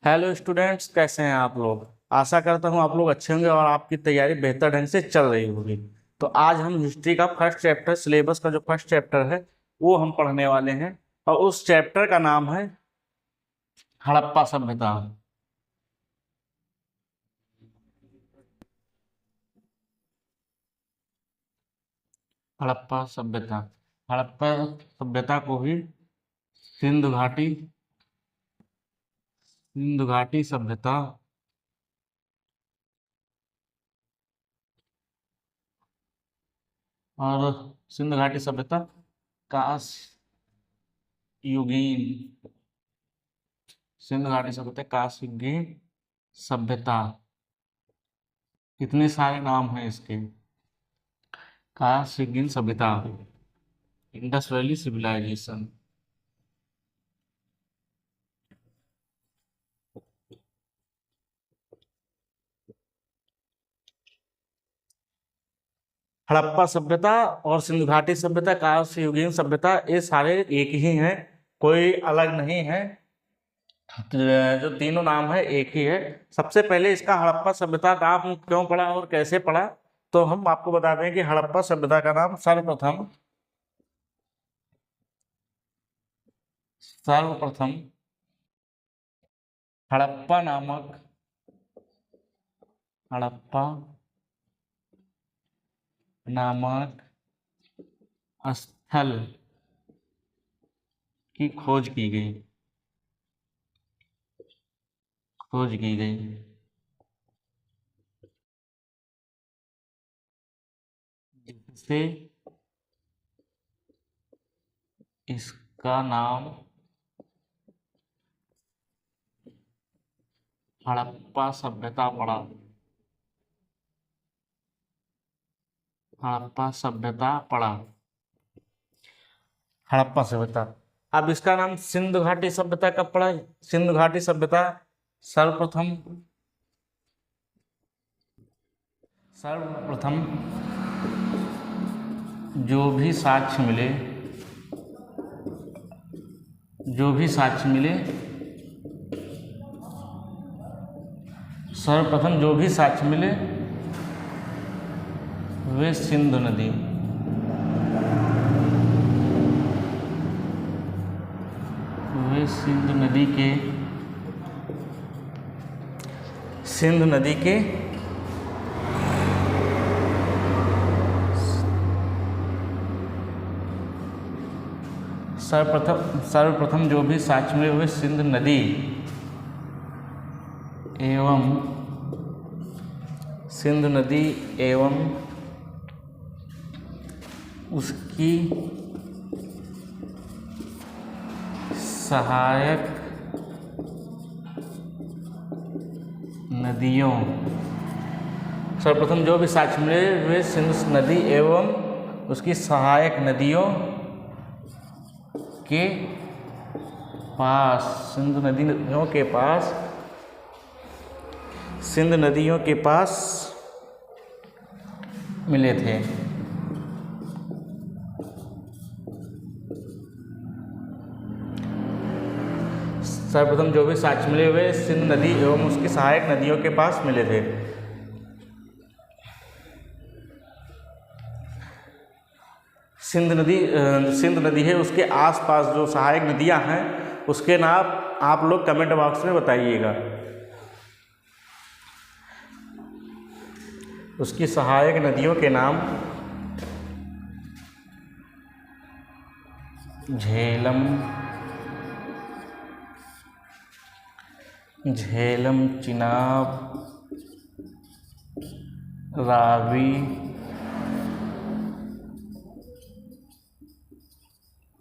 Hello students, कैसे हैं आप लोग। आशा करता हूं आप लोग अच्छे होंगे और आपकी तैयारी बेहतर ढंग से चल रही होगी। तो आज हम हिस्ट्री का फर्स्ट चैप्टर, सिलेबस का जो फर्स्ट चैप्टर है वो हम पढ़ने वाले हैं। और उस चैप्टर का नाम है हड़प्पा सभ्यता। हड़प्पा सभ्यता। हड़प्पा सभ्यता को ही सिंधु घाटी सभ्यता और सिंधु घाटी सभ्यता कांस्य युगीन सिंधु घाटी सभ्यता कांस्य युगीन सभ्यता। कितने सारे नाम हैं इसके। कांस्य युगीन सभ्यता, इंडस वैली सिविलाइजेशन। हड़प्पा सभ्यता और सिंधु घाटी सभ्यता, कांस्य युगीन सभ्यता, ये सारे एक ही हैं, कोई अलग नहीं है। जो तीनों नाम है एक ही है। सबसे पहले इसका हड़प्पा सभ्यता नाम क्यों पड़ा और कैसे पड़ा, तो हम आपको बता दें कि हड़प्पा सभ्यता का नाम सर्वप्रथम हड़प्पा नामक स्थल की खोज की गई। जिससे इसका नाम हड़प्पा सभ्यता पड़ा। हड़प्पा सभ्यता। अब इसका नाम सिंधु घाटी सभ्यता कब पड़ा। सिंधु घाटी सभ्यता सर्वप्रथम जो भी साक्ष्य मिले वे सिंधु नदी के सर्वप्रथम जो भी साक्ष्य मिले हुए सिंधु नदी एवं उसकी सहायक नदियों। सर्वप्रथम जो भी साक्ष्य मिले वे सिंधु नदी एवं उसकी सहायक नदियों के पास सिंधु नदियों के पास मिले थे। सर्वप्रथम जो भी साक्ष्य मिले हुए सिंधु नदी एवं उसकी सहायक नदियों के पास मिले थे। सिंधु नदी है, उसके आसपास जो सहायक नदियां हैं उसके नाम आप लोग कमेंट बॉक्स में बताइएगा। उसकी सहायक नदियों के नाम झेलम, चिनाब, रावी,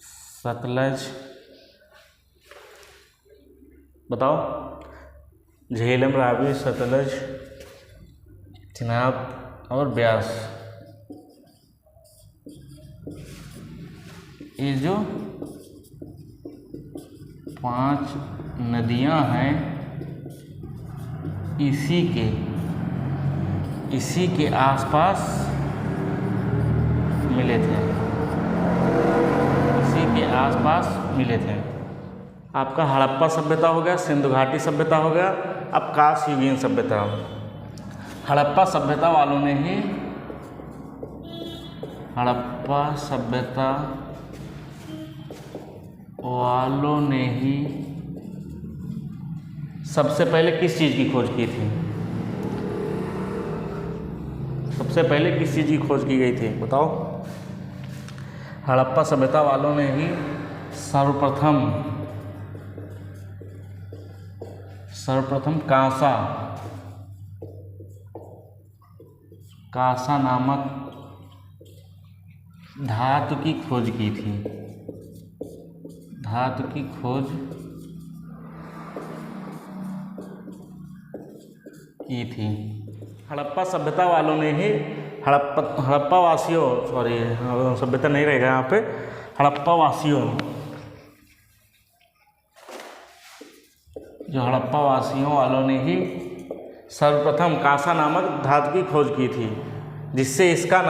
सतलज। बताओ। झेलम, रावी, सतलज, चिनाब और ब्यास। ये जो 5 नदियां हैं इसी के आसपास मिले थे। आपका हड़प्पा सभ्यता हो गया, सिंधु घाटी सभ्यता हो गया। अब कांस्य युगीन सभ्यता। हड़प्पा सभ्यता वालों ने ही सबसे पहले किस चीज़ की खोज की थी? सबसे पहले किस चीज़ की खोज की गई थी बताओ? हड़प्पा सभ्यता वालों ने ही सर्वप्रथम कांसा नामक धातु की खोज की थी। हड़प्पा सभ्यता वालों ने ही हड़प्पा वासियों सभ्यता नहीं रहेगा यहाँ पे, हड़प्पा वासियों वालों ने ही सर्वप्रथम कांसा नामक धातु की खोज की थी, जिससे इसका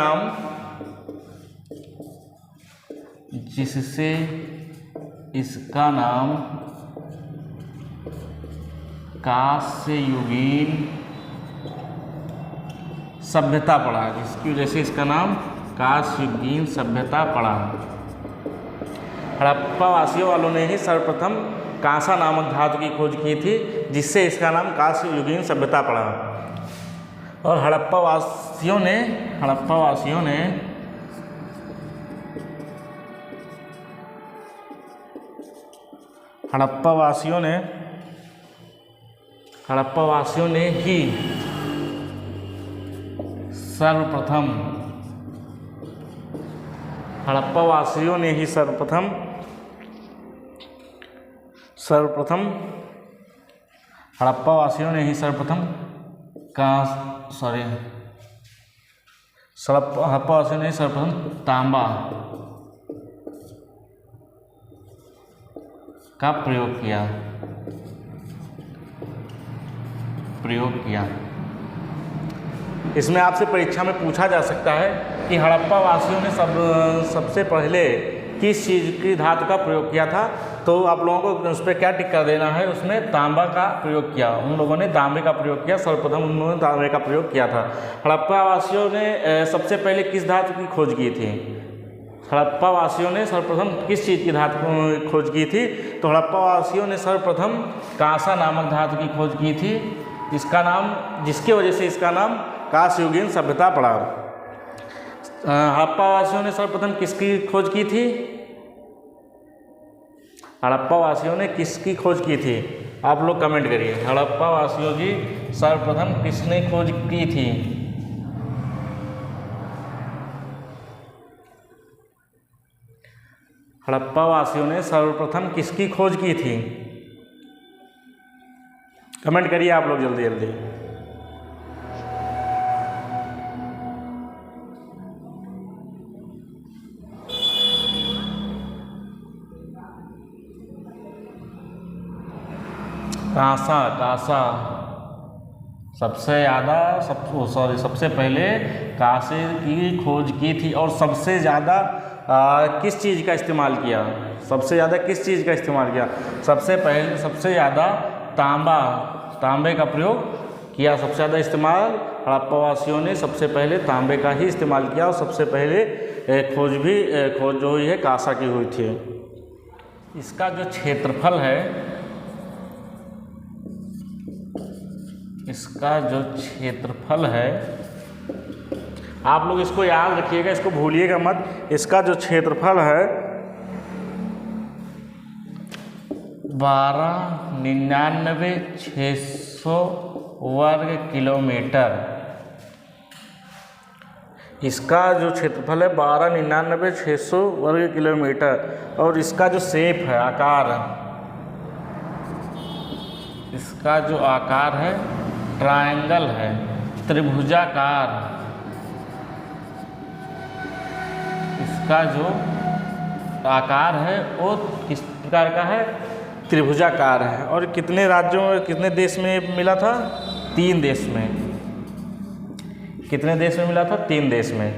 नाम कांस्य युगीन सभ्यता पड़ा, जिसकी वजह से इसका नाम कांस्य युगीन सभ्यता पड़ा। हड़प्पा वासियों वालों ने ही सर्वप्रथम कांसा नामक धातु की खोज की थी, जिससे इसका नाम कांस्य युगीन सभ्यता पड़ा। और हड़प्पा वासियों ने ही सर्वप्रथम तांबा का प्रयोग किया। इसमें आपसे परीक्षा में पूछा जा सकता है कि हड़प्पा वासियों ने सबसे पहले किस चीज़ की धातु का प्रयोग किया था, तो आप लोगों को उस पर क्या टिक्का देना है? उसमें तांबा का प्रयोग किया। उन लोगों ने तांबे का प्रयोग किया, सर्वप्रथम उन्होंने तांबे का प्रयोग किया था। हड़प्पा वासियों ने सबसे पहले किस धातु की खोज की थी? हड़प्पा वासियों ने सर्वप्रथम किस चीज़ की धातु की खोज की थी? तो हड़प्पा वासियों ने सर्वप्रथम कांसा नामक धातु की खोज की थी, जिसकी वजह से इसका नाम कांस्य युगीन सभ्यता पड़ा। हड़प्पा वासियों ने सर्वप्रथम किसकी खोज की थी? हड़प्पा वासियों ने किसकी खोज की थी? आप लोग कमेंट करिए। हड़प्पा वासियों की सर्वप्रथम किसने खोज की थी? हड़प्पा वासियों ने सर्वप्रथम किसकी खोज की थी? कमेंट करिए आप लोग जल्दी जल्दी। कांसा सबसे पहले कांसे की खोज की थी। और सबसे ज़्यादा किस चीज़ का इस्तेमाल किया? सबसे ज़्यादा तांबे का प्रयोग किया। सबसे ज़्यादा इस्तेमाल हड़प्पा वासियों ने सबसे पहले तांबे का ही इस्तेमाल किया, और सबसे पहले खोज जो हुई है कांसा की हुई थी। इसका जो क्षेत्रफल है, आप लोग इसको याद रखिएगा, इसको भूलिएगा मत। इसका जो क्षेत्रफल है 12,99,600 वर्ग किलोमीटर। इसका जो क्षेत्रफल है 12,99,600 वर्ग किलोमीटर। और इसका जो शेप है, इसका जो आकार है ट्रायंगल है, त्रिभुजाकार। इसका जो आकार है वो किस प्रकार का है? त्रिभुजाकार है। और कितने देश में मिला था? 3 देश में। कितने देश में मिला था? 3 देश में।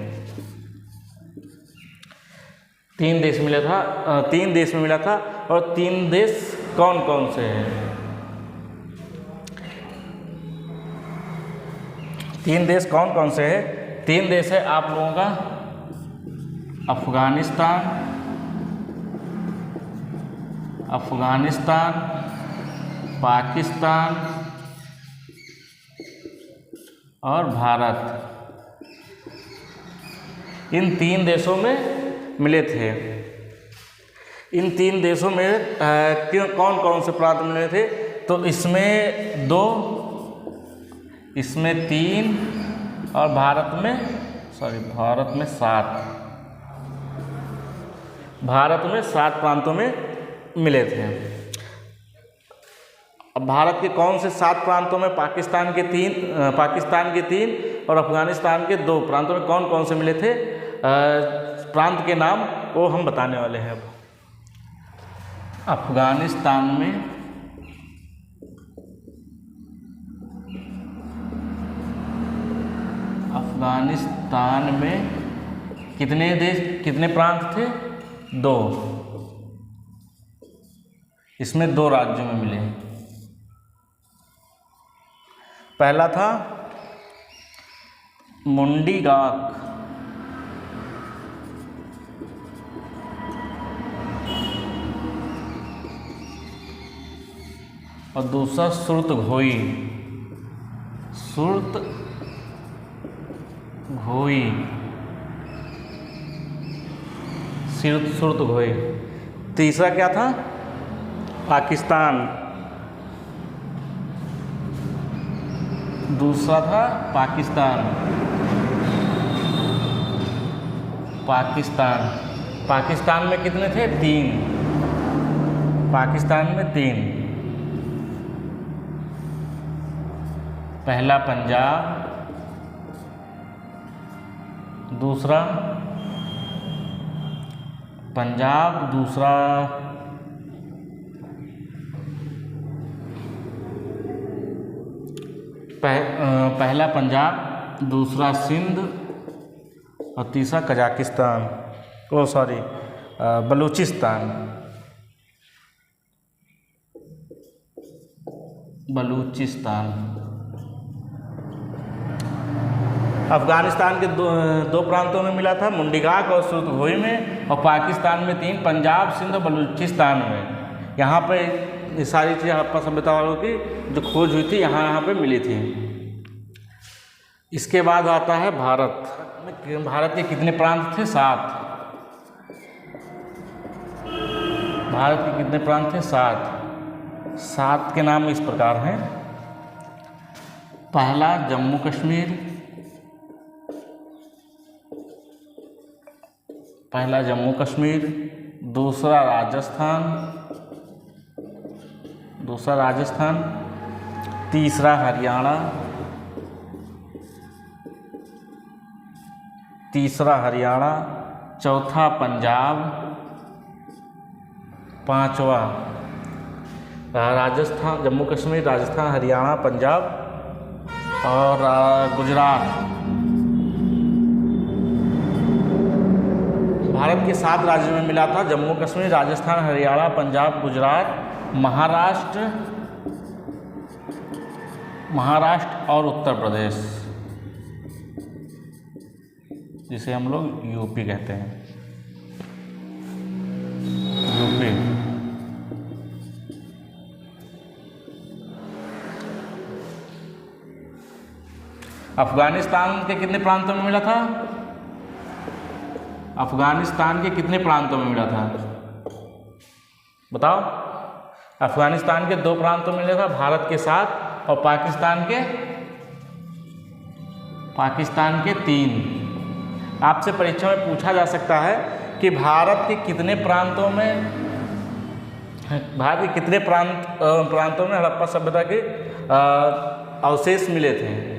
3 देश में मिला था। और 3 देश कौन कौन से हैं? 3 देश कौन कौन से हैं? 3 देश है आप लोगों का अफगानिस्तान, पाकिस्तान और भारत। इन 3 देशों में मिले थे। इन 3 देशों में कौन कौन से प्रांत मिले थे? तो इसमें 2, इसमें 3 और भारत में 7। भारत में 7 प्रांतों में मिले थे। अब भारत के कौन से 7 प्रांतों में पाकिस्तान के 3 और अफगानिस्तान के 2 प्रांतों में कौन कौन से मिले थे? प्रांत के नाम वो हम बताने वाले हैं। अब अफगानिस्तान में कितने प्रांत थे? 2। इसमें 2 राज्यों में मिले। पहला था मुंडीगाक और दूसरा सुरतघोई। सुरतघोई। तीसरा क्या था? पाकिस्तान। दूसरा था पाकिस्तान में कितने थे? 3। पाकिस्तान में 3। पहला पंजाब, दूसरा पहला पंजाब, दूसरा सिंध और तीसरा कजाकिस्तान, बलूचिस्तान। अफगानिस्तान के 2 प्रांतों में मिला था, मुंडीगाक और सुरतघोई में, और पाकिस्तान में 3, पंजाब, सिंध और बलूचिस्तान में। यहाँ पे ये सारी चीज़ें हड़प्पा सभ्यता वालों की जो खोज हुई थी यहाँ पे मिली थी। इसके बाद आता है भारत। भारत के कितने प्रांत थे? 7। भारत के कितने प्रांत थे? 7 के नाम इस प्रकार हैं। पहला जम्मू कश्मीर, दूसरा राजस्थान, तीसरा हरियाणा, चौथा पंजाब, 5वां राजस्थान, जम्मू कश्मीर, राजस्थान, हरियाणा, पंजाब और गुजरात। भारत के 7 राज्यों में मिला था, जम्मू कश्मीर, राजस्थान, हरियाणा, पंजाब, गुजरात, महाराष्ट्र और उत्तर प्रदेश, जिसे हम लोग यूपी कहते हैं। यूपी। अफगानिस्तान के कितने प्रांतों में मिला था? अफगानिस्तान के कितने प्रांतों में मिला था? बताओ। अफगानिस्तान के 2 प्रांतों में मिला था, भारत के 7 और पाकिस्तान के 3। आपसे परीक्षा में पूछा जा सकता है कि भारत के कितने प्रांतों में हड़प्पा सभ्यता के अवशेष मिले थे?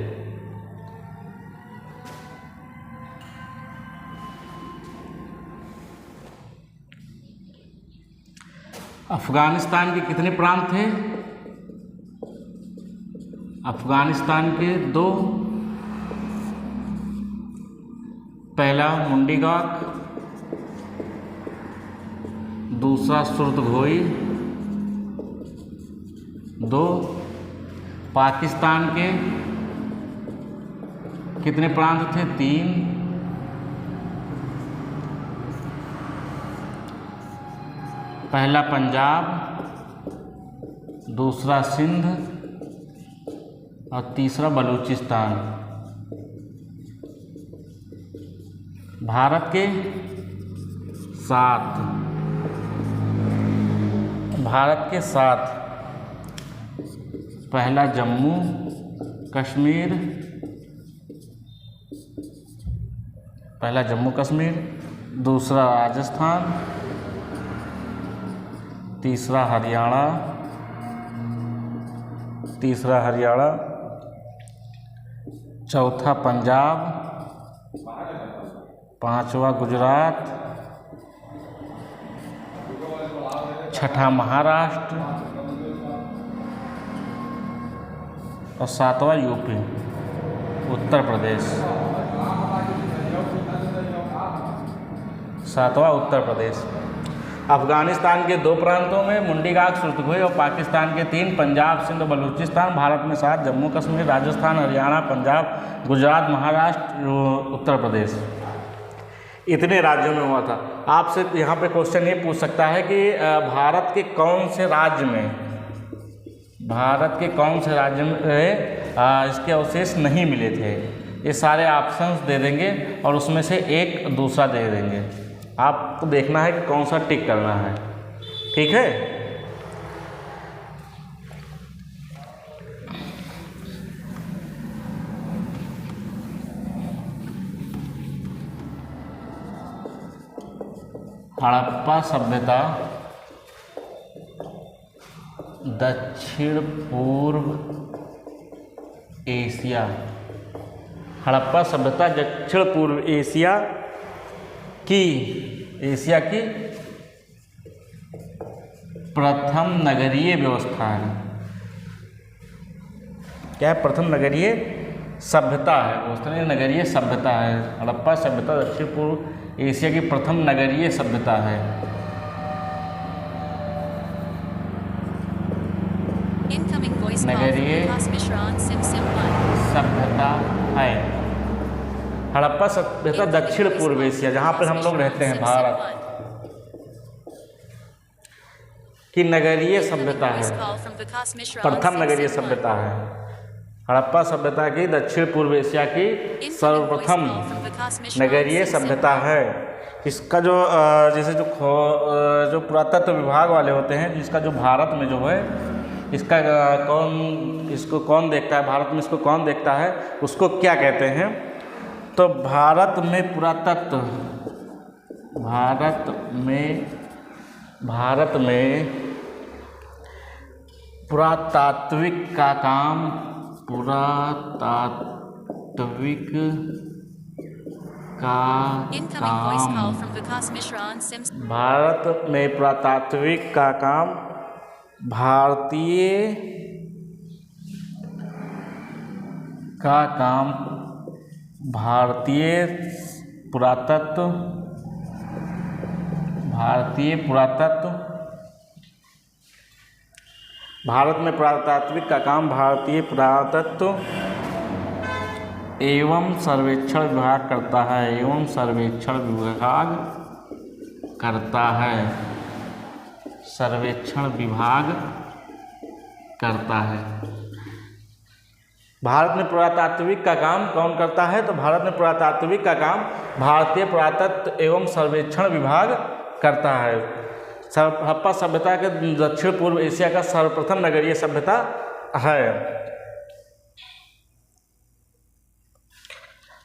अफगानिस्तान के कितने प्रांत थे? अफगानिस्तान के 2। पहला मुंडीगाक, दूसरा सुरतघोई 2। पाकिस्तान के कितने प्रांत थे? 3। पहला पंजाब, दूसरा सिंध और तीसरा बलूचिस्तान। भारत के 7, भारत के 7। पहला जम्मू कश्मीर, पहला जम्मू कश्मीर, दूसरा राजस्थान, तीसरा हरियाणा, चौथा पंजाब, 5वां गुजरात, 6ठा महाराष्ट्र और 7वां यूपी उत्तर प्रदेश। 7वां उत्तर प्रदेश। अफगानिस्तान के 2 प्रांतों में मुंडीगाग सुरतगुहे और पाकिस्तान के 3 पंजाब सिंध बलूचिस्तान। भारत में 7 जम्मू कश्मीर, राजस्थान, हरियाणा, पंजाब, गुजरात, महाराष्ट्र, उत्तर प्रदेश। इतने राज्यों में हुआ था। आपसे यहाँ पे क्वेश्चन ये पूछ सकता है कि भारत के कौन से राज्य में इसके अवशेष नहीं मिले थे? ये सारे ऑप्शंस दे देंगे और उसमें से एक दूसरा दे देंगे। आपको देखना है कि कौन सा टिक करना है। ठीक है। हड़प्पा सभ्यता दक्षिण पूर्व एशिया। हड़प्पा सभ्यता दक्षिण पूर्व एशिया की प्रथम नगरीय व्यवस्था है। क्या है? प्रथम नगरीय सभ्यता है। व्यवस्था नगरीय सभ्यता है। हड़प्पा सभ्यता दक्षिण पूर्व एशिया की प्रथम नगरीय सभ्यता है। नगरीय सभ्यता है हड़प्पा सभ्यता दक्षिण पूर्व एशिया, जहाँ पर हम लोग रहते हैं, भारत की नगरीय सभ्यता है। प्रथम नगरीय सभ्यता है। हड़प्पा सभ्यता की दक्षिण पूर्व एशिया की सर्वप्रथम नगरीय सभ्यता है। इसका जो जैसे जो पुरातत्व विभाग वाले होते हैं, जिसका जो भारत में जो है इसका इसको कौन देखता है, भारत में इसको कौन देखता है, उसको क्या कहते हैं? तो भारत में पुरातात्विक का काम भारत में पुरातात्विक का काम भारतीय पुरातत्व भारत में पुरातात्विक का काम भारतीय पुरातत्व एवं सर्वेक्षण विभाग करता है। भारत में पुरातात्विक का काम कौन करता है? तो भारत में पुरातात्विक का काम भारतीय पुरातत्व एवं सर्वेक्षण विभाग करता है। हड़प्पा सभ्यता के दक्षिण पूर्व एशिया का सर्वप्रथम नगरीय सभ्यता है।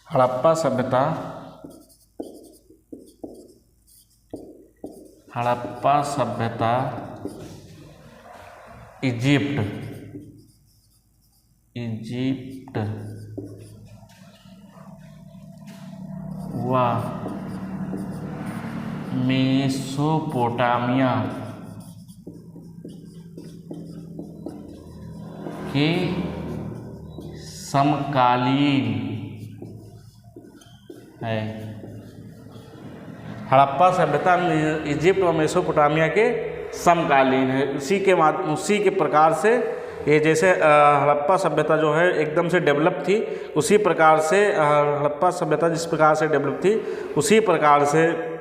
हड़प्पा सभ्यता इजिप्ट व मेसोपोटामिया के समकालीन है। हड़प्पा सभ्यता इजिप्ट और मेसोपोटामिया के समकालीन है। उसी के प्रकार से ये जैसे हड़प्पा सभ्यता जो है एकदम से डेवलप थी, उसी प्रकार से हड़प्पा सभ्यता जिस प्रकार से डेवलप थी उसी प्रकार से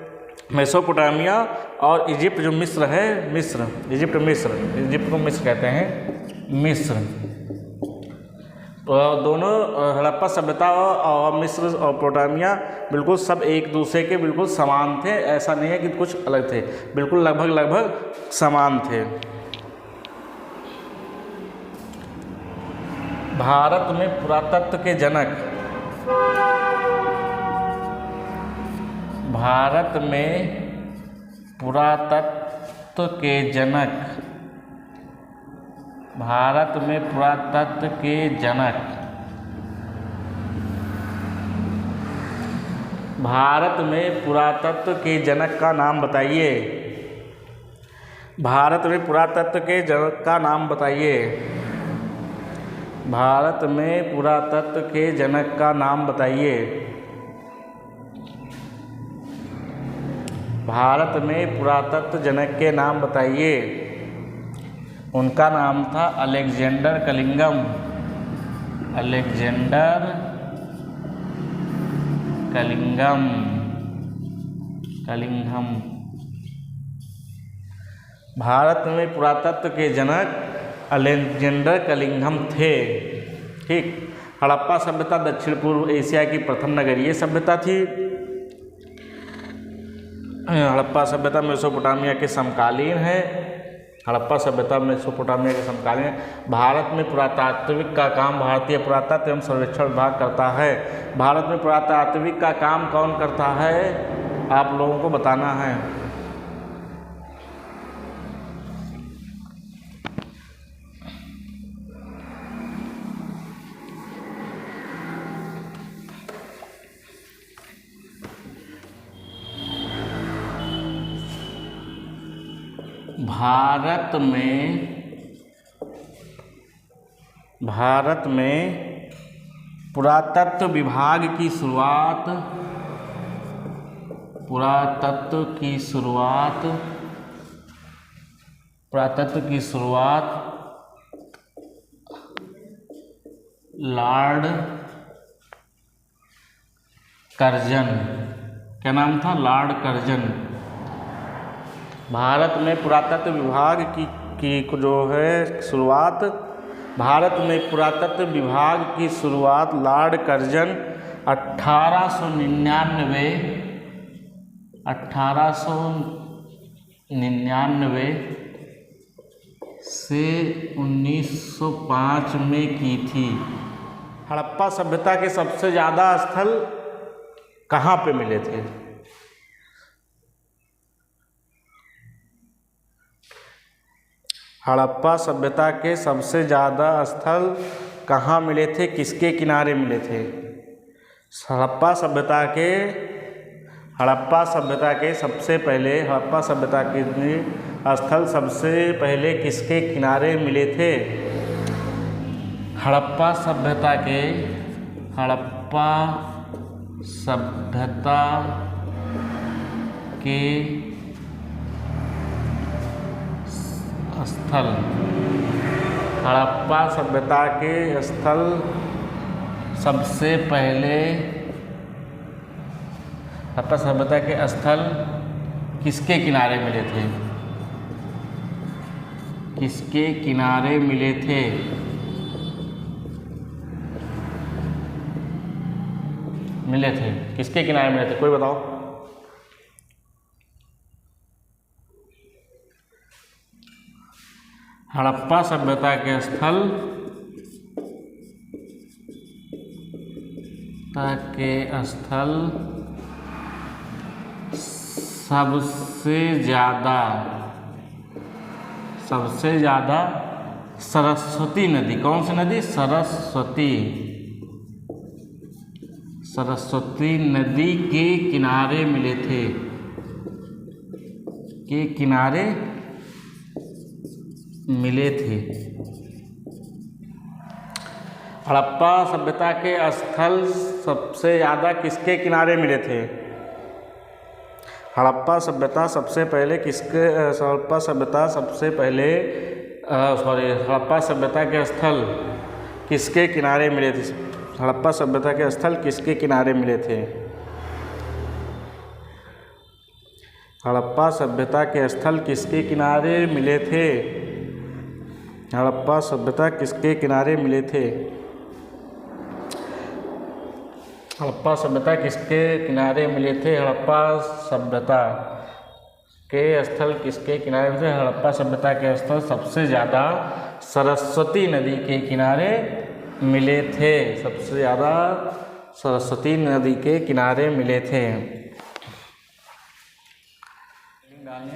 मेसोपोटामिया और इजिप्ट जो मिस्र है, इजिप्ट को मिस्र कहते हैं, मिस्र। तो दोनों हड़प्पा सभ्यता और मिस्र और पोटामिया बिल्कुल सब एक दूसरे के बिल्कुल समान थे, ऐसा नहीं है कि कुछ अलग थे, बिल्कुल लगभग समान थे। भारत में पुरातत्व के जनक, भारत में पुरातत्व के जनक, भारत में पुरातत्व के जनक, भारत में पुरातत्व के जनक का नाम बताइए। भारत में पुरातत्व के जनक का नाम बताइए। भारत में पुरातत्व के जनक का नाम बताइए। भारत में पुरातत्व जनक के नाम बताइए। उनका नाम था अलेक्जेंडर कलिंगम, अलेक्जेंडर कलिंगम, कलिंगम। भारत में पुरातत्व के जनक अलेक्जेंडर कलिंगम थे। ठीक। हड़प्पा सभ्यता दक्षिण पूर्व एशिया की प्रथम नगरीय सभ्यता थी। हड़प्पा सभ्यता मेसोपोटामिया के समकालीन है। हड़प्पा सभ्यता मेसोपोटामिया के समकालीन है। भारत में पुरातात्विक का काम भारतीय पुरातत्व एवं सर्वेक्षण विभाग करता है। भारत में पुरातात्विक का काम कौन करता है, आप लोगों को बताना है। भारत में पुरातत्व विभाग की शुरुआत, पुरातत्व की शुरुआत लॉर्ड कर्जन, क्या नाम था, लॉर्ड कर्जन। भारत में पुरातत्व विभाग की जो है शुरुआत, भारत में पुरातत्व विभाग की शुरुआत लॉर्ड कर्जन 1899 से 1905 में की थी। हड़प्पा सभ्यता के सबसे ज़्यादा स्थल कहाँ पे मिले थे? हड़प्पा सभ्यता के सबसे ज़्यादा स्थल कहाँ मिले थे, किसके किनारे मिले थे? हड़प्पा सभ्यता के सबसे पहले हड़प्पा सभ्यता के स्थल सबसे पहले किसके किनारे मिले थे? हड़प्पा सभ्यता के स्थल, हड़प्पा सभ्यता के स्थल सबसे पहले, हड़प्पा सभ्यता के स्थल किसके किनारे मिले थे? किसके किनारे मिले थे? किसके किनारे मिले थे, कोई बताओ। हड़प्पा सभ्यता के स्थल सबसे ज़्यादा सरस्वती नदी, कौन सी नदी? सरस्वती नदी के किनारे मिले थे, हड़प्पा सभ्यता के स्थल सबसे ज़्यादा किसके किनारे मिले थे? हड़प्पा सभ्यता सबसे पहले हड़प्पा सभ्यता के स्थल किसके किनारे मिले थे? हड़प्पा सभ्यता के स्थल किसके किनारे मिले थे? हड़प्पा सभ्यता के स्थल किसके किनारे मिले थे? हड़प्पा सभ्यता किसके किनारे मिले थे? हड़प्पा सभ्यता किसके किनारे मिले थे? हड़प्पा सभ्यता के स्थल किसके किनारे मिले थे? हड़प्पा सभ्यता के स्थल सबसे ज़्यादा सरस्वती नदी के किनारे मिले थे। सबसे ज़्यादा सरस्वती नदी के किनारे मिले थे।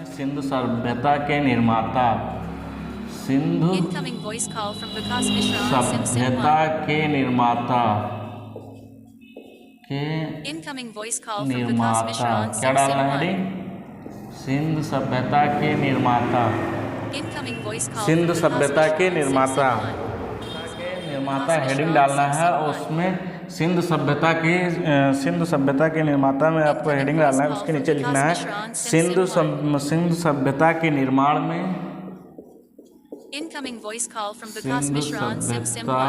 सिंधु सभ्यता के निर्माता। सिंधु सभ्यता के निर्माता क्या डालना है? सिंधु सभ्यता के निर्माता। सिंधु सभ्यता के निर्माता हेडिंग डालना है और उसमें सिंधु सभ्यता के निर्माता में आपको हेडिंग डालना है। उसके नीचे लिखना है सिंधु सभ्यता के निर्माण में सिंधु सभ्यता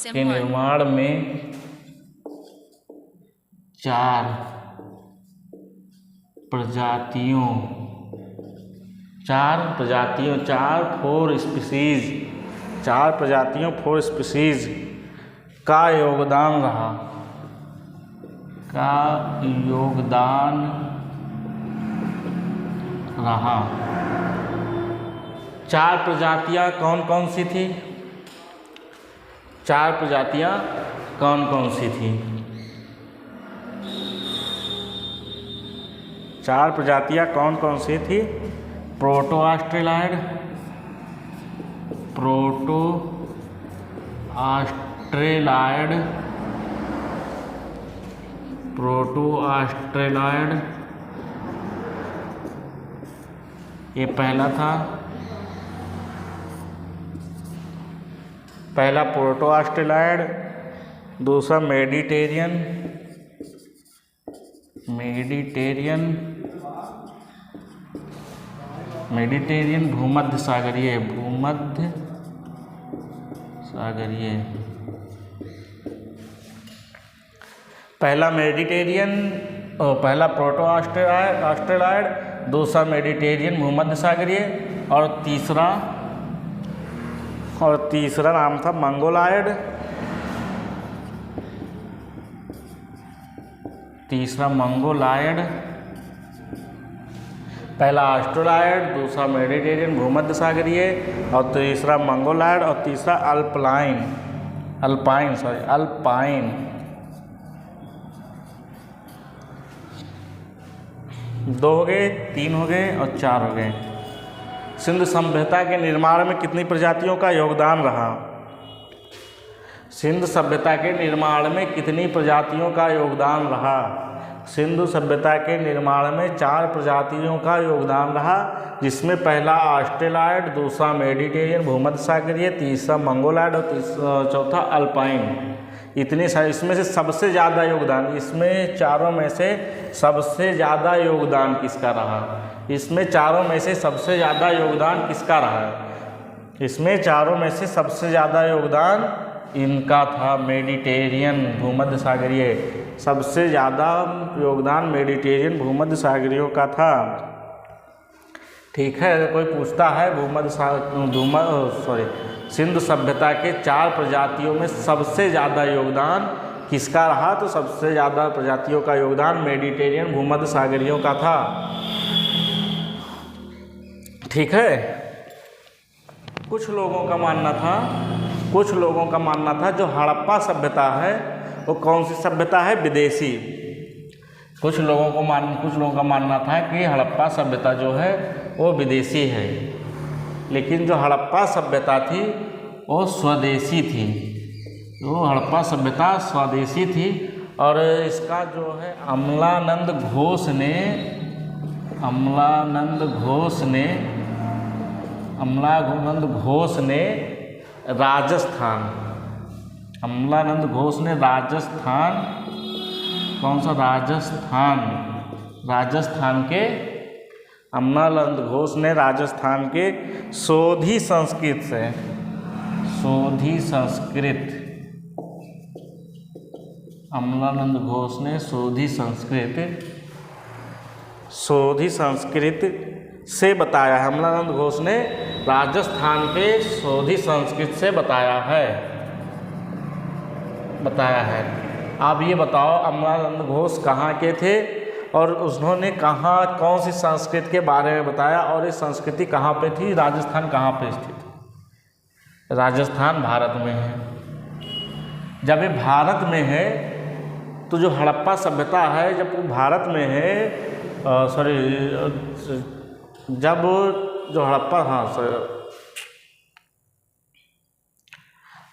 के निर्माण में 4 प्रजातियों 4 स्पीशीज का योगदान रहा। 4 प्रजातियाँ कौन कौन सी थी? 4 प्रजातियाँ कौन कौन सी थी? 4 प्रजातियाँ कौन कौन सी थी? प्रोटो ऑस्ट्रेलॉयड, ये पहला था। पहला प्रोटो ऑस्ट्रेलॉयड, दूसरा मेडिटेरियन भूमध्य सागरीय पहला प्रोटो ऑस्ट्रेलॉयड, दूसरा मेडिटेरियन भूमध्य सागरीय और तीसरा नाम था मंगोलॉयड। पहला ऑस्ट्रेलॉयड, दूसरा मेडिटेरियन भूमध्य सागरीय और तीसरा मंगोलॉयड और तीसरा अल्पाइन। 2 हो गए, 3 हो गए और 4 हो गए। सिंधु सभ्यता के निर्माण में कितनी प्रजातियों का योगदान रहा? सिंधु सभ्यता के निर्माण में कितनी प्रजातियों का योगदान रहा? सिंधु सभ्यता के निर्माण में 4 प्रजातियों का योगदान रहा, जिसमें पहला ऑस्ट्रेलॉयड, दूसरा मेडिटेरियन भूमध्य सागरीय, तीसरा मंगोलॉयड और चौथा अल्पाइन। इतने सारे, इसमें से सबसे ज़्यादा योगदान, इसमें चारों में से सबसे ज़्यादा योगदान किसका रहा? इसमें चारों में से सबसे ज़्यादा योगदान किसका रहा? इसमें चारों में से सबसे ज़्यादा योगदान इनका था, मेडिटेरियन भूमध्य सागरीय। सबसे ज़्यादा योगदान मेडिटेरियन भूमध्य सागरीयों का था। ठीक है, अगर कोई पूछता है सिंधु सभ्यता के 4 प्रजातियों में सबसे ज़्यादा योगदान किसका रहा, तो सबसे ज़्यादा प्रजातियों का योगदान मेडिटेरियन भूमध्य सागरीयों का था। ठीक है, कुछ लोगों का मानना था जो हड़प्पा सभ्यता है वो कौन सी सभ्यता है? विदेशी। कुछ लोगों का मानना था कि हड़प्पा सभ्यता जो है वो विदेशी है, लेकिन जो हड़प्पा सभ्यता थी वो स्वदेशी थी। हड़प्पा सभ्यता स्वदेशी थी और इसका जो है अमलानंद घोष ने राजस्थान, कौन सा? राजस्थान राजस्थान के अमलानंद घोष ने राजस्थान के सोधी संस्कृत से, सोधी संस्कृत, अमलानंद घोष ने सोधी संस्कृत से बताया है। अमलानंद घोष ने राजस्थान के सोधी संस्कृत से बताया है। आप ये बताओ अमलानंद घोष कहाँ के थे और उन्होंने कहाँ कौन सी संस्कृत के बारे में बताया, और ये संस्कृति कहाँ पे थी, राजस्थान कहाँ पे स्थित है? राजस्थान भारत में है। जब ये भारत में है तो जो हड़प्पा सभ्यता है, जब वो भारत में है, जब जो हड़प्पा,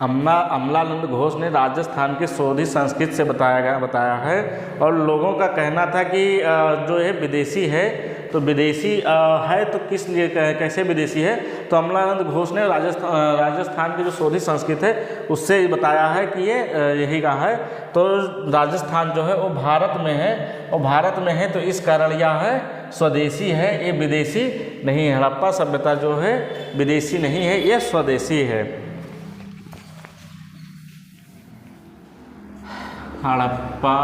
अमलानंद घोष ने राजस्थान के सोधी संस्कृत से बताया है। और लोगों का कहना था कि जो है विदेशी है, तो विदेशी है तो किस लिए, कैसे विदेशी है? तो अमलानंद घोष ने राजस्थान की जो सोधी संस्कृत है उससे बताया है कि ये यही का है। तो राजस्थान जो है वो भारत में है, और भारत में है तो इस कारण यह है स्वदेशी है, ये विदेशी नहीं है। हड़प्पा सभ्यता जो है विदेशी नहीं है, ये स्वदेशी है। हड़प्पा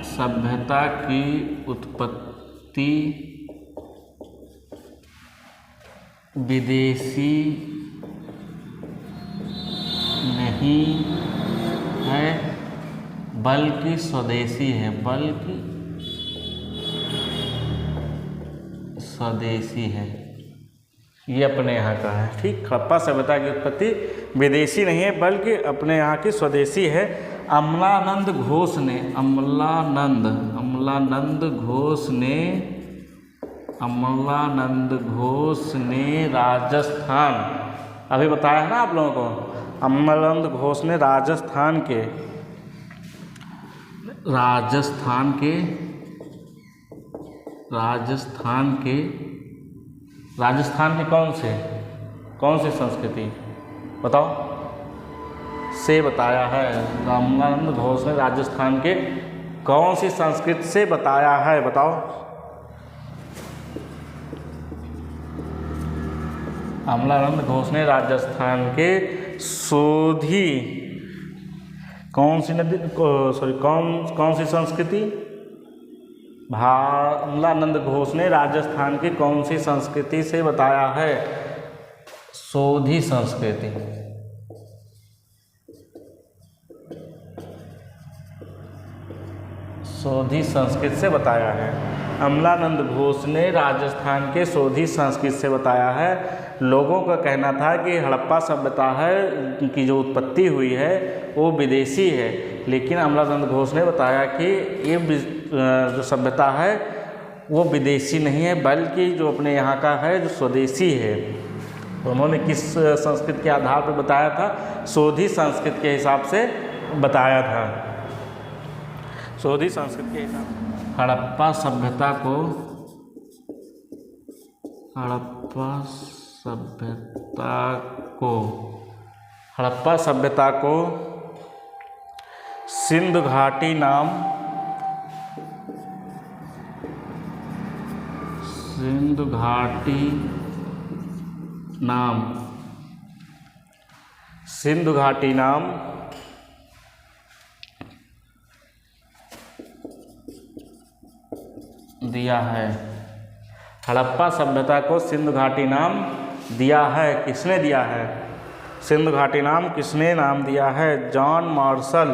सभ्यता की उत्पत्ति विदेशी नहीं है बल्कि स्वदेशी है, बल्कि स्वदेशी है। ये अपने यहाँ का है, ठीक। हड़प्पा सभ्यता की उत्पत्ति विदेशी नहीं है बल्कि अपने यहाँ की स्वदेशी है। अमलानंद घोष ने राजस्थान, अभी बताया है ना आप लोगों को, अमलानंद घोष ने राजस्थान के कौन सी संस्कृति बताओ से बताया है? अमलानंद घोष ने राजस्थान के कौन सी संस्कृति से बताया है, बताओ। अमलानंद घोष ने राजस्थान के सोधी कौन सी संस्कृति? अमलानंद घोष ने राजस्थान की कौन सी संस्कृति से बताया है? सोधी संस्कृति। सोधी संस्कृत से बताया है। अमलानंद घोष ने राजस्थान के सोधी संस्कृत से बताया है। लोगों का कहना था कि हड़प्पा सभ्यता है की जो उत्पत्ति हुई है वो विदेशी है, लेकिन अमलानंद घोष ने बताया कि ये जो सभ्यता है वो विदेशी नहीं है बल्कि जो अपने यहाँ का है, जो स्वदेशी है। तो उन्होंने किस संस्कृत के आधार पर बताया था? सोधी संस्कृत के हिसाब से बताया था। सोधी संस्कृत के हिसाब हड़प्पा सभ्यता को सिंधु घाटी नाम दिया है। हड़प्पा सभ्यता को सिंधु घाटी नाम दिया है। किसने दिया है? सिंधु घाटी नाम किसने नाम दिया है? John Marshall.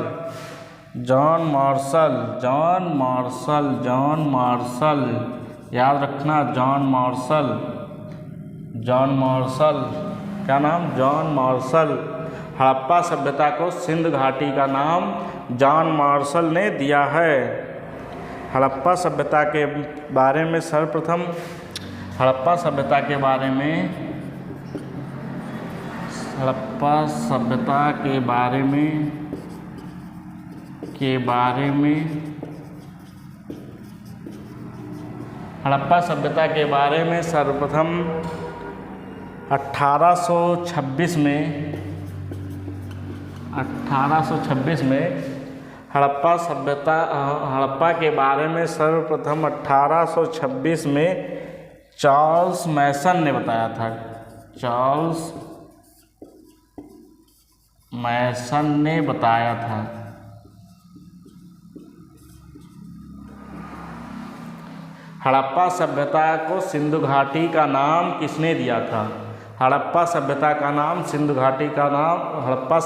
याद रखना, जॉन मार्शल। क्या नाम? John Marshall. हड़प्पा सभ्यता को सिंधु घाटी का नाम जॉन मार्शल ने दिया है। हड़प्पा सभ्यता के बारे में सर्वप्रथम हड़प्पा सभ्यता के बारे में सर्वप्रथम 1826 में हड़प्पा के बारे में सर्वप्रथम 1826 में चार्ल्स मैसन ने बताया था। चार्ल्स मैसन ने बताया था। हड़प्पा सभ्यता को सिंधु घाटी का नाम किसने दिया था? हड़प्पा सभ्यता का नाम सिंधु घाटी का नाम हड़प्पा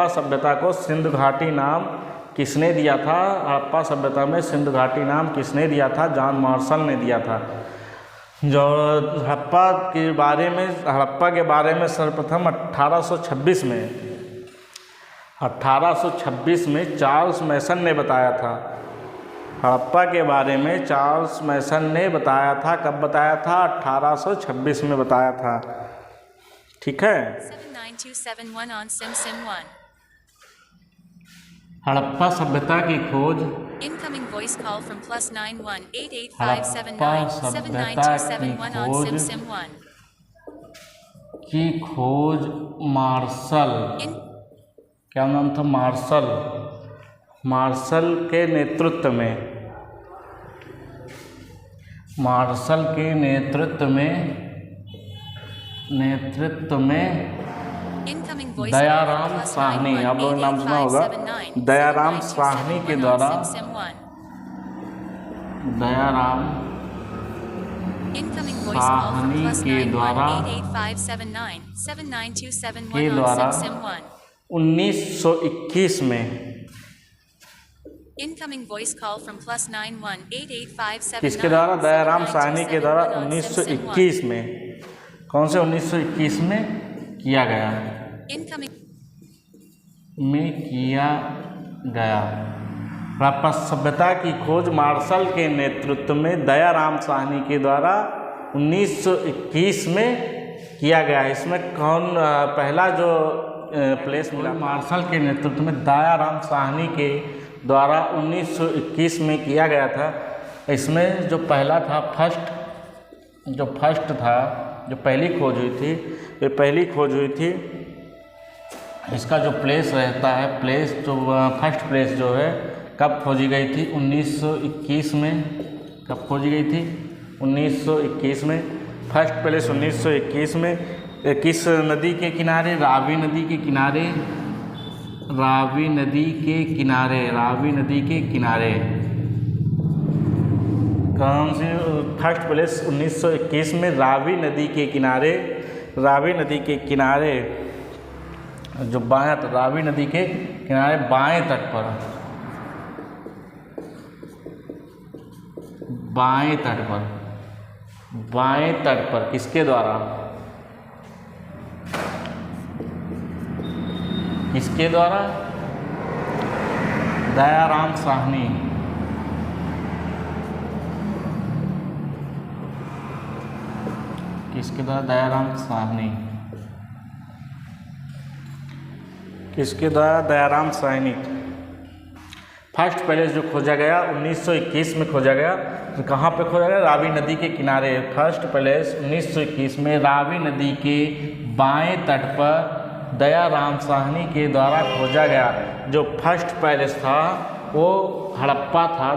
सभ्यता को सिंधु घाटी नाम किसने दिया था? हड़प्पा सभ्यता में सिंधु घाटी नाम किसने दिया था? जॉन मार्शल ने दिया था। जो हड़प्पा के बारे में सर्वप्रथम 1826 में चार्ल्स मैसन ने बताया था। हड़प्पा के बारे में चार्ल्स मैसन ने बताया था। कब बताया था? 1826 में बताया था। ठीक है। 79271 on Sim1. हड़प्पा सभ्यता की खोज Incoming voice call from +91 Harappa 88579 सभ्यता 79271 on Sim1. की खोज मार्शल, क्या नाम था? मार्शल के नेतृत्व में Incoming voice दयाराम साहनी, आप लोगों ने नाम सुना होगा, दयाराम साहनी के द्वारा Incoming voice call from +91 88579 79271 on Sim1. 1921 में Incoming voice call from +91 88579 किसके द्वारा? दयाराम साहनी के द्वारा 1921 में। कौन से 1921 में किया गया? Incoming हड़प्पा सभ्यता की खोज मार्शल के नेतृत्व में दयाराम साहनी के द्वारा 1921 में किया गया। इसमें कौन पहला जो प्लेस मिला? मार्शल के नेतृत्व में दयाराम साहनी के द्वारा 1921 में किया गया था। इसमें जो पहला था, जो पहली खोज हुई थी, इसका जो प्लेस रहता है, फर्स्ट प्लेस जो है, कब खोजी गई थी? 1921 में। कब खोजी गई थी? 1921 में। फर्स्ट प्लेस 1921 में किस नदी के किनारे? रावी नदी के किनारे। कौन सी? फर्स्ट प्लेस 1921 में रावी नदी के किनारे जो रावी नदी के किनारे बाएं तट पर किसके द्वारा? दयाराम साहनी। किसके द्वारा? दयाराम साहनी। फर्स्ट प्लेस जो खोजा गया 1921 में खोजा गया, तो कहाँ पे खोजा गया? रावी नदी के किनारे। फर्स्ट प्लेस 1921 में रावी नदी के बाएं तट पर दयाराम साहनी के द्वारा खोजा गया। जो फर्स्ट प्लेस था वो हड़प्पा था।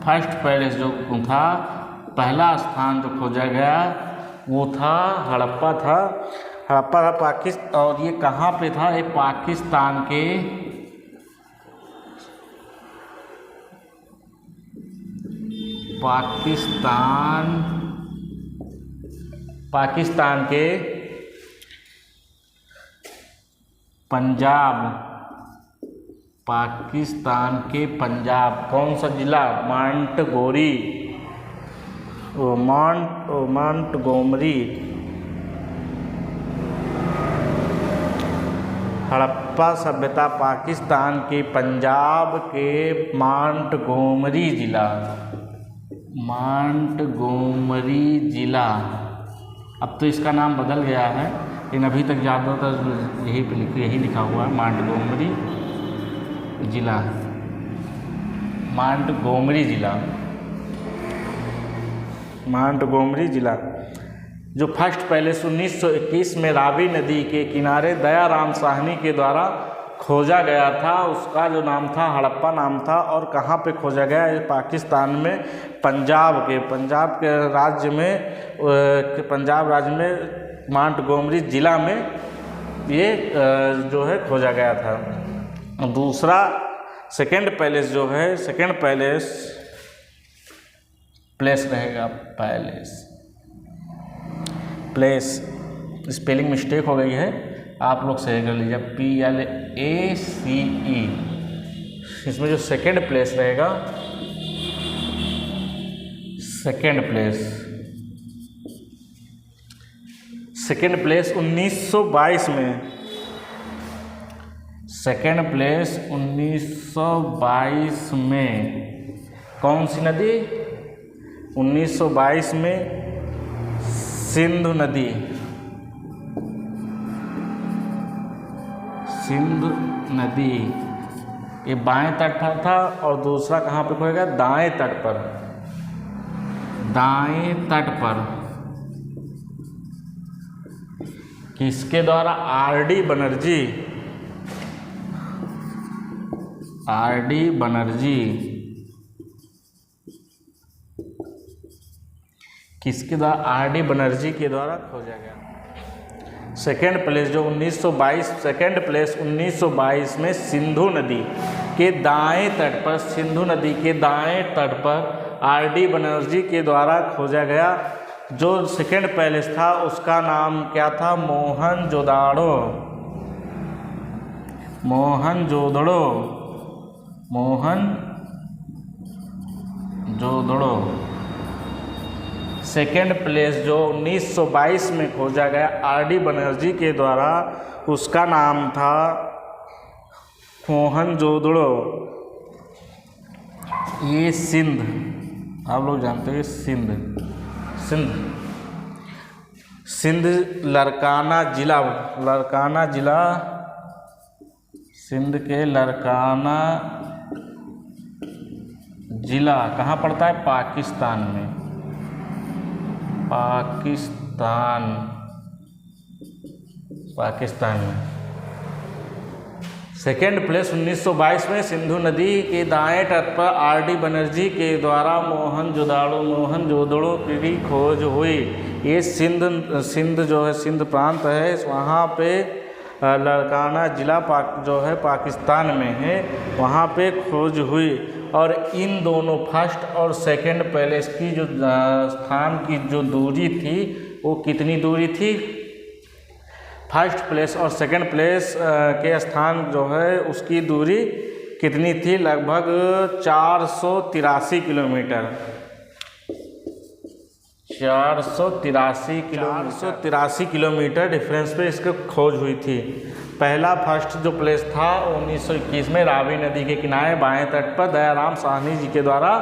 फर्स्ट प्लेस जो था, पहला स्थान जो खोजा गया वो था हड़प्पा था। पाकिस्तान। और ये कहाँ पे था? ये पाकिस्तान के पंजाब। कौन सा जिला? मांटगोमरी। हड़प्पा सभ्यता पाकिस्तान के पंजाब के मांटगोमरी जिला। अब तो इसका नाम बदल गया है, लेकिन अभी तक ज़्यादातर यही लिखा हुआ है, मांटगोमरी जिला। जो फर्स्ट पैलेस 1921 में रावी नदी के किनारे दयाराम साहनी के द्वारा खोजा गया था, उसका जो नाम था हड़प्पा नाम था। और कहाँ पे खोजा गया? ये पाकिस्तान में पंजाब के राज्य में, पंजाब राज्य में मोंटगोमरी ज़िला में ये जो है खोजा गया था। दूसरा सेकंड पैलेस जो है, सेकंड प्लेस रहेगा प्लेस स्पेलिंग मिस्टेक हो गई है, आप लोग सही कर लीजिए, PLACE। इसमें जो सेकंड प्लेस रहेगा, सेकंड प्लेस 1922 में, सेकंड प्लेस 1922 में कौन सी नदी? 1922 में सिंधु नदी, सिंधु नदी ये बाएं तट पर था। और दूसरा कहाँ पे खोएगा? दाएं तट पर, दाएं तट पर। किसके द्वारा? RD बनर्जी किसके द्वारा? RD बनर्जी के द्वारा खोजा गया। सेकेंड प्लेस जो 1922, सेकेंड प्लेस 1922 में सिंधु नदी के दाएं तट पर, सिंधु नदी के दाएं तट पर RD बनर्जी के द्वारा खोजा गया। जो सेकेंड पैलेस था उसका नाम क्या था? मोहनजोदड़ो। सेकेंड प्लेस जो 1922 में खोजा गया RD बनर्जी के द्वारा, उसका नाम था मोहनजोदड़ो। ये सिंध, आप लोग जानते हैं सिंध लरकाना जिला, सिंध के लरकाना जिला कहाँ पड़ता है? पाकिस्तान में, पाकिस्तान में। सेकेंड प्लेस 1922 में सिंधु नदी के दाएं तट पर RD बनर्जी के द्वारा मोहनजोदड़ो की खोज हुई। ये सिंध जो है, सिंध प्रांत है, वहाँ पे लरकाना जिला जो है पाकिस्तान में है, वहाँ पे खोज हुई। और इन दोनों फर्स्ट और सेकंड पैलेस की जो स्थान की जो दूरी थी वो कितनी दूरी थी? फर्स्ट प्लेस और सेकंड प्लेस के स्थान जो है उसकी दूरी कितनी थी? लगभग 483 किलोमीटर। 483 किलोमीटर डिफरेंस पे इसकी खोज हुई थी। पहला फर्स्ट जो प्लेस था 1921 में रावी नदी के किनारे बाएं तट पर दयाराम साहनी जी के द्वारा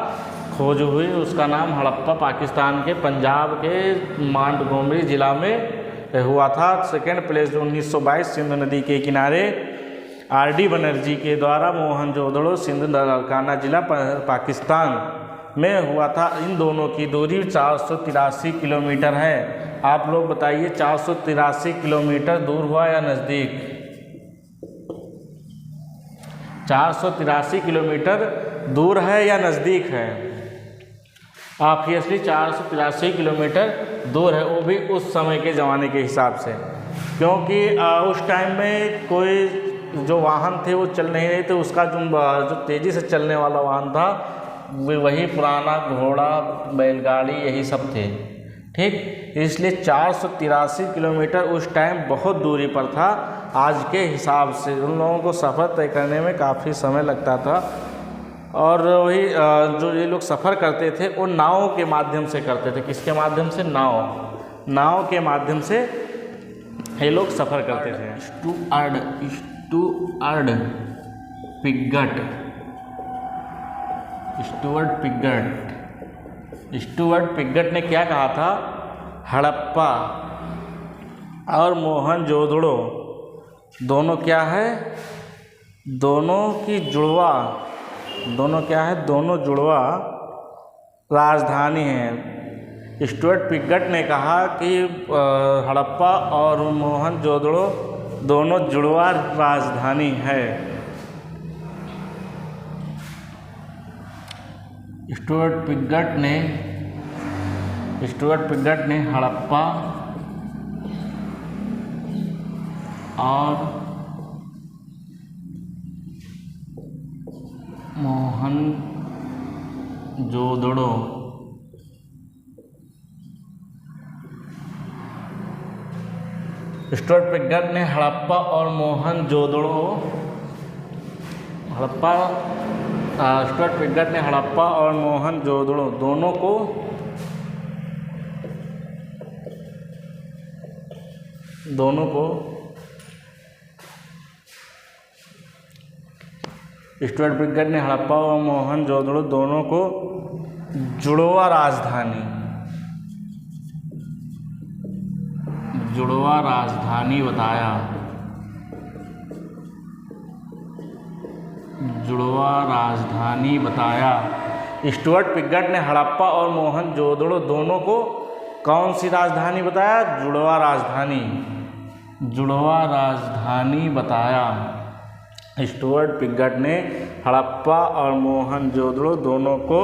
खोज हुई, उसका नाम हड़प्पा पाकिस्तान के पंजाब के मोंटगोमरी ज़िला में हुआ था। सेकेंड प्लेस जो 1922 सिंधु नदी के किनारे RD बनर्जी के द्वारा मोहनजोदड़ो सिंध लरकाना जिला पाकिस्तान में हुआ था। इन दोनों की दूरी 483 किलोमीटर है। आप लोग बताइए 483 किलोमीटर दूर हुआ या नज़दीक? 483 किलोमीटर दूर है या नज़दीक है? ऑब्वियसली 483 किलोमीटर दूर है, वो भी उस समय के ज़माने के हिसाब से, क्योंकि उस टाइम में कोई जो वाहन थे वो चल नहीं रहे थे। उसका जो तेज़ी से चलने वाला वाहन था वही पुराना घोड़ा, बैलगाड़ी, यही सब थे। ठीक, इसलिए 483 किलोमीटर उस टाइम बहुत दूरी पर था। आज के हिसाब से उन लोगों को सफ़र तय करने में काफ़ी समय लगता था। और वही जो ये लोग सफ़र करते थे वो नाव के माध्यम से करते थे। किसके माध्यम से? नाव के माध्यम से ये लोग सफ़र करते थे। स्टुअर्ट पिगट ने क्या कहा था? हड़प्पा और मोहनजोदड़ो दोनों क्या है? दोनों की जुड़वा, दोनों क्या है? दोनों जुड़वा राजधानी है। स्टुअर्ट पिगट ने कहा कि हड़प्पा और मोहनजोदड़ो दोनों जुड़वा राजधानी है। स्टुअर्ट पिगट ने हड़प्पा और मोहनजोदड़ो स्टुअर्ट पिगट ने हड़प्पा और मोहनजोदड़ो स्टुअर्ट पिगट ने हड़प्पा और मोहनजोदड़ो दोनों को स्टुअर्ट पिगट ने हड़प्पा और मोहनजोदड़ो दोनों को जुड़वा राजधानी बताया। स्टुअर्ट पिगट ने हड़प्पा और मोहनजोदड़ो दोनों को कौन सी राजधानी बताया? जुड़वा राजधानी बताया। स्टुअर्ट पिगट ने हड़प्पा और मोहनजोदड़ो दोनों को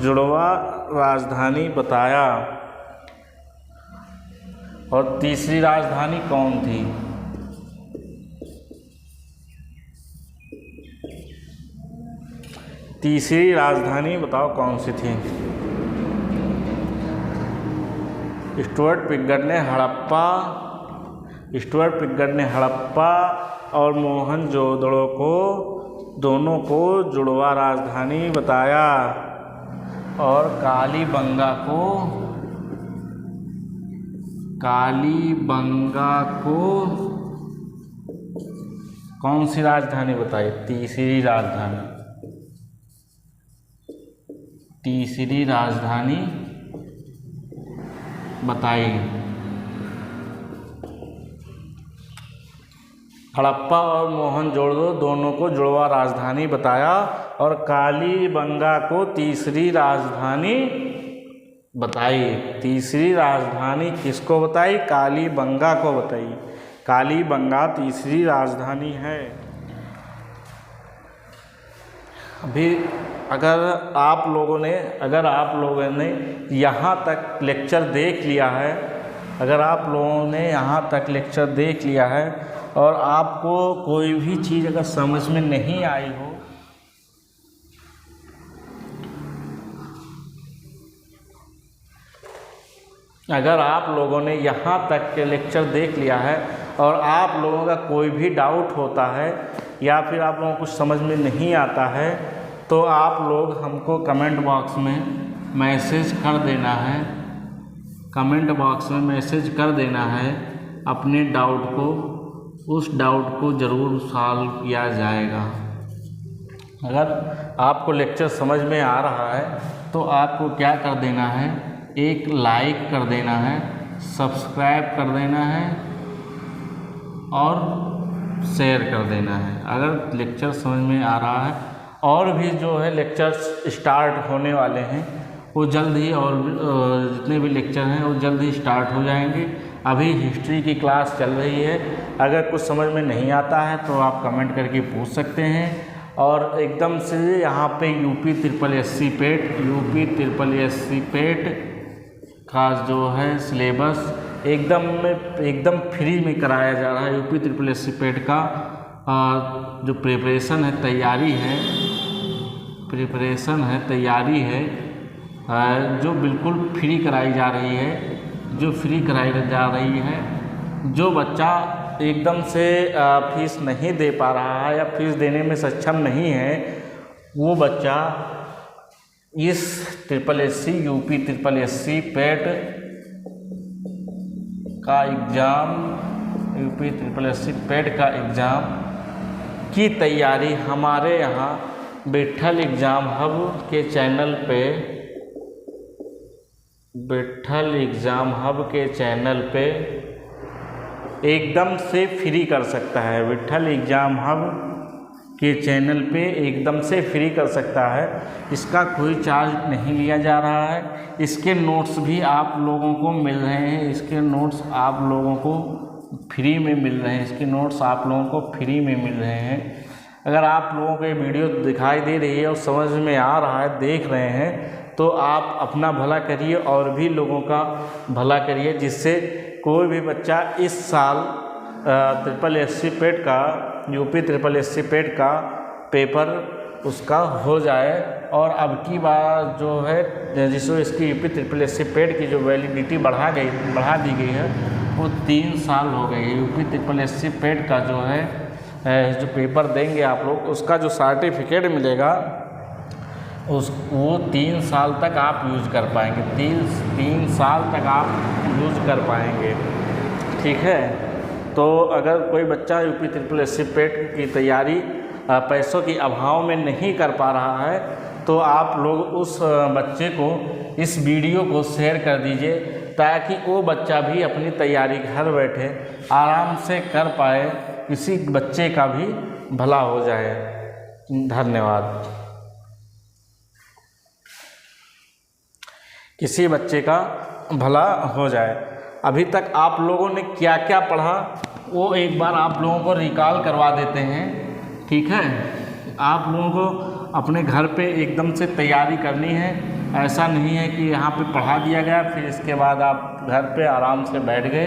जुड़वा राजधानी बताया। और तीसरी राजधानी कौन थी? तीसरी राजधानी बताओ कौन सी थी? स्टुअर्ट पिगट ने हड़प्पा और मोहनजोदड़ो को दोनों को जुड़वा राजधानी बताया। और कालीबंगा को कौन सी राजधानी बताई? तीसरी राजधानी बताई। हड़प्पा और मोहनजोदड़ो दोनों को जुड़वा राजधानी बताया और कालीबंगा को तीसरी राजधानी बताई। तीसरी राजधानी किसको बताई? कालीबंगा को बताई। कालीबंगा तीसरी राजधानी है। अभी अगर आप लोगों ने यहाँ तक लेक्चर देख लिया है, और आपको कोई भी चीज़ अगर समझ में नहीं आई हो, अगर आप लोगों ने यहाँ तक के लेक्चर देख लिया है और आप लोगों का कोई भी डाउट होता है या फिर आप लोगों को कुछ समझ में नहीं आता है, तो आप लोग हमको कमेंट बॉक्स में मैसेज कर देना है अपने डाउट को। उस डाउट को ज़रूर सॉल्व किया जाएगा। अगर आपको लेक्चर समझ में आ रहा है तो आपको क्या कर देना है? एक लाइक कर देना है, सब्सक्राइब कर देना है और शेयर कर देना है। अगर लेक्चर समझ में आ रहा है, और भी जो है लेक्चर्स स्टार्ट होने वाले हैं वो जल्द ही, और जितने भी लेक्चर हैं वो जल्द ही स्टार्ट हो जाएंगे। अभी हिस्ट्री की क्लास चल रही है। अगर कुछ समझ में नहीं आता है तो आप कमेंट करके पूछ सकते हैं। और एकदम से यहाँ पे यूपी ट्रिपल एस सी पेट का जो है सिलेबस एकदम फ्री में कराया जा रहा है। यूपी ट्रिपल एस सी पेट का जो प्रिपरेशन है, तैयारी है, जो बिल्कुल फ्री कराई जा रही है। जो बच्चा एकदम से फीस नहीं दे पा रहा है या फीस देने में सक्षम नहीं है, वो बच्चा इस यूपी ट्रिपल एस सी पेट का एग्ज़ाम की तैयारी हमारे यहाँ विट्ठल एग्ज़ाम हब के चैनल पे एकदम से फ्री कर सकता है। विट्ठल एग्ज़ाम हब के चैनल पे एकदम से फ्री कर सकता है। इसका कोई चार्ज नहीं लिया जा रहा है। इसके नोट्स भी आप लोगों को मिल रहे हैं, इसके नोट्स आप लोगों को फ्री में मिल रहे हैं, इसके नोट्स आप लोगों को फ्री में मिल रहे हैं। अगर आप लोगों को ये वीडियो दिखाई दे रही है और समझ में आ रहा है, देख रहे हैं, तो आप अपना भला करिए और भी लोगों का भला करिए, जिससे कोई भी बच्चा इस साल SSSC पेट का यूपी SSSC पेट का पेपर उसका हो जाए। और अब की बार जो है जिसको इसकी यूपी SSSC पेट की जो वैलिडिटी बढ़ा दी गई है वो 3 साल हो गई है। यूपी SSSC पेट का जो है जो पेपर देंगे आप लोग, उसका जो सर्टिफिकेट मिलेगा वो 3 साल तक आप यूज कर पाएंगे। 3 साल तक आप यूज कर पाएंगे, ठीक है। तो अगर कोई बच्चा यूपी SSSC पेट की तैयारी पैसों की अभाव में नहीं कर पा रहा है, तो आप लोग उस बच्चे को इस वीडियो को शेयर कर दीजिए, ताकि वो बच्चा भी अपनी तैयारी घर बैठे आराम से कर पाए, किसी बच्चे का भी भला हो जाए। धन्यवाद। किसी बच्चे का भला हो जाए। अभी तक आप लोगों ने क्या क्या पढ़ा वो एक बार आप लोगों को रिकॉल करवा देते हैं, ठीक है। आप लोगों को अपने घर पे एकदम से तैयारी करनी है। ऐसा नहीं है कि यहाँ पे पढ़ा दिया गया फिर इसके बाद आप घर पे आराम से बैठ गए,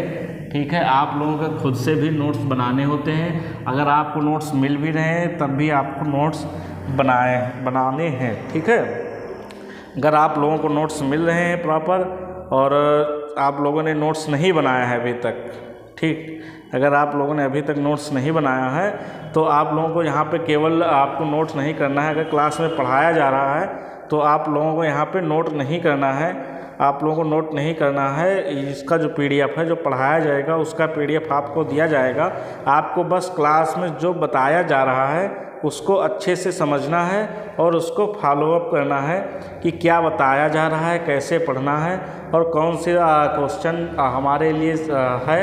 ठीक है। आप लोगों को खुद से भी नोट्स बनाने होते हैं। अगर आपको नोट्स मिल भी रहे हैं तब भी आपको नोट्स बनाने हैं, ठीक है। अगर आप लोगों को नोट्स मिल रहे हैं प्रॉपर और आप लोगों ने नोट्स नहीं बनाया है अभी तक, ठीक, अगर आप लोगों ने अभी तक नोट्स नहीं बनाया है तो आप लोगों को यहाँ पे केवल आपको नोट्स नहीं करना है। अगर क्लास में पढ़ाया जा रहा है तो आप लोगों को यहाँ पे नोट नहीं करना है, आप लोगों को नोट नहीं करना है। इसका जो PDF है जो पढ़ाया जाएगा उसका PDF आपको दिया जाएगा। आपको बस क्लास में जो बताया जा रहा है उसको अच्छे से समझना है और उसको फॉलोअप करना है कि क्या बताया जा रहा है, कैसे पढ़ना है और कौन से क्वेश्चन हमारे लिए है,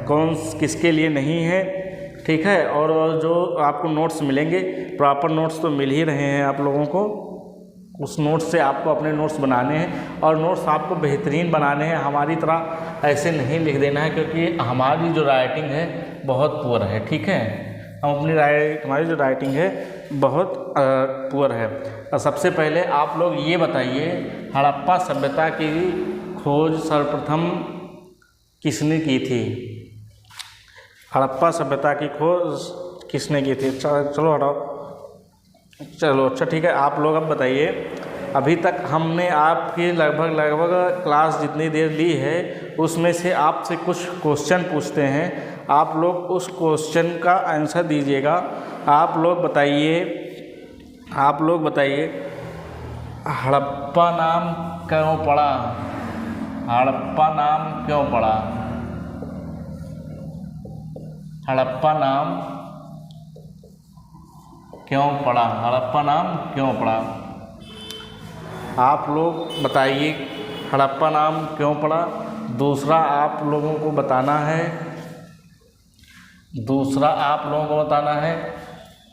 कौन किसके लिए नहीं है, ठीक है। और जो आपको नोट्स मिलेंगे, प्रॉपर नोट्स तो मिल ही रहे हैं आप लोगों को। उस नोट्स से आपको अपने नोट्स बनाने हैं और नोट्स आपको बेहतरीन बनाने हैं। हमारी तरह ऐसे नहीं लिख देना है, क्योंकि हमारी जो राइटिंग है बहुत पुअर है, ठीक है। हमारी जो राइटिंग है बहुत पुअर है। और सबसे पहले आप लोग ये बताइए, हड़प्पा सभ्यता की खोज सर्वप्रथम किसने की थी? हड़प्पा सभ्यता की खोज किसने की थी? चलो हटाओ, चलो अच्छा ठीक है। आप लोग अब बताइए, अभी तक हमने आपकी लगभग क्लास जितनी देर ली है उसमें से आपसे कुछ क्वेश्चन पूछते हैं, आप लोग उस क्वेश्चन का आंसर दीजिएगा। आप लोग बताइए हड़प्पा नाम क्यों पड़ा? हड़प्पा नाम क्यों पड़ा? हड़प्पा नाम क्यों पड़ा? हड़प्पा नाम क्यों पड़ा? आप लोग बताइए हड़प्पा नाम क्यों पड़ा। दूसरा आप लोगों को बताना है,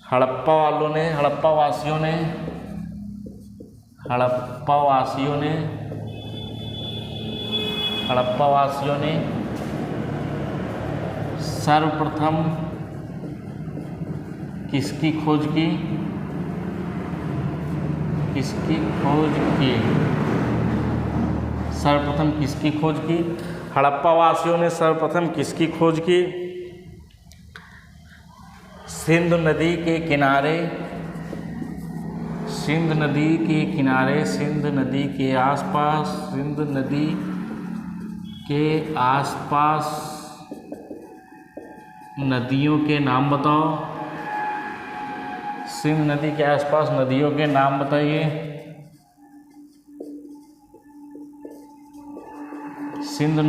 हड़प्पा वासियों ने सर्वप्रथम किसकी खोज की? सर्वप्रथम किसकी खोज की? हड़प्पा वासियों ने सर्वप्रथम किसकी खोज की? सिंधु नदी के किनारे, सिंधु नदी के आसपास नदियों के नाम बताओ। सिंधु नदी के आसपास नदियों के नाम बताइए। सिंधु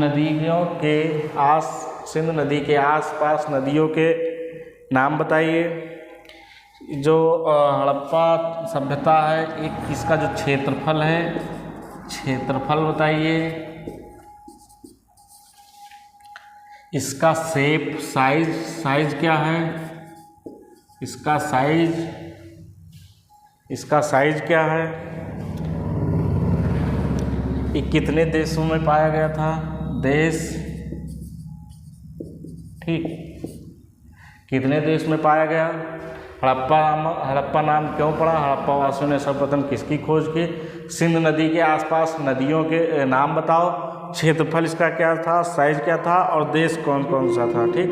नदी के आसपास नदियों के नाम बताइए। जो हड़प्पा सभ्यता है एक इसका जो क्षेत्रफल है, क्षेत्रफल बताइए। इसका शेप साइज क्या है? इसका साइज क्या है, ये कितने देशों में पाया गया था, देश, ठीक, कितने देश में पाया गया। हड़प्पा नाम क्यों पड़ा, हड़प्पा वासियों ने सर्वप्रथम किसकी खोज की। सिंध नदी के आसपास नदियों के नाम बताओ, क्षेत्रफल इसका क्या था, साइज क्या था और देश कौन कौन सा था। ठीक,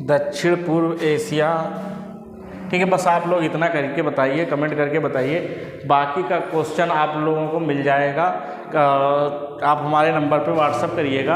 दक्षिण पूर्व एशिया। ठीक है, बस आप लोग इतना करके बताइए, कमेंट करके बताइए, बाकी का क्वेश्चन आप लोगों को मिल जाएगा। आप हमारे नंबर पे व्हाट्सअप करिएगा।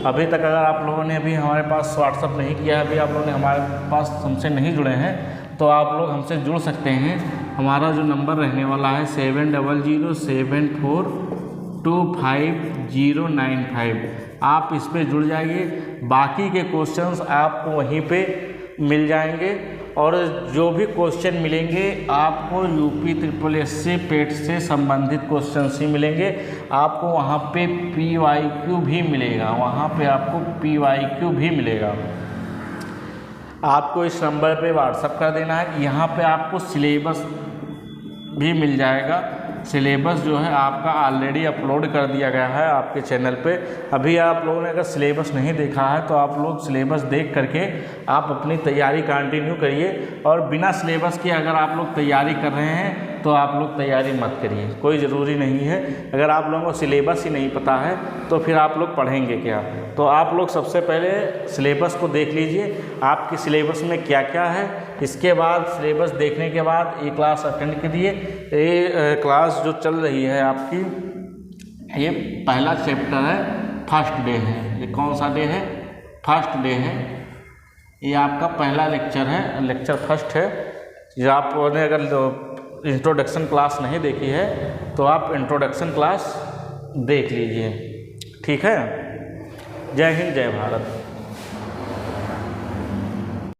अभी तक अगर आप लोगों ने अभी हमारे पास व्हाट्सअप नहीं किया है, अभी आप लोगों ने हमारे पास हमसे नहीं जुड़े हैं, तो आप लोग हमसे जुड़ सकते हैं। हमारा जो नंबर रहने वाला है 7007425095, आप इस पे जुड़ जाइए। बाकी के क्वेश्चंस आपको वहीं पे मिल जाएंगे और जो भी क्वेश्चन मिलेंगे आपको यूपी SSSC पेट से संबंधित क्वेश्चंस ही मिलेंगे। आपको वहाँ पे PYQ भी मिलेगा, वहाँ पे आपको PYQ भी मिलेगा। आपको इस नंबर पे व्हाट्सअप कर देना है। यहाँ पे आपको सिलेबस भी मिल जाएगा। सिलेबस जो है आपका ऑलरेडी अपलोड कर दिया गया है आपके चैनल पे। अभी आप लोगों ने अगर सिलेबस नहीं देखा है तो आप लोग सिलेबस देख करके आप अपनी तैयारी कंटिन्यू करिए, और बिना सिलेबस के अगर आप लोग तैयारी कर रहे हैं तो आप लोग तैयारी मत करिए, कोई ज़रूरी नहीं है। अगर आप लोगों को सिलेबस ही नहीं पता है तो फिर आप लोग पढ़ेंगे क्या। तो आप लोग सबसे पहले सिलेबस को देख लीजिए, आपकी सिलेबस में क्या क्या है। इसके बाद सिलेबस देखने के बाद ये क्लास अटेंड करिए। ये क्लास जो चल रही है आपकी, ये पहला चैप्टर है, फर्स्ट डे है। ये कौन सा डे है, फर्स्ट डे है। ये आपका पहला लेक्चर है, लेक्चर फर्स्ट है। ये आपने अगर इंट्रोडक्शन क्लास नहीं देखी है तो आप इंट्रोडक्शन क्लास देख लीजिए। ठीक है, जय हिंद, जय भारत।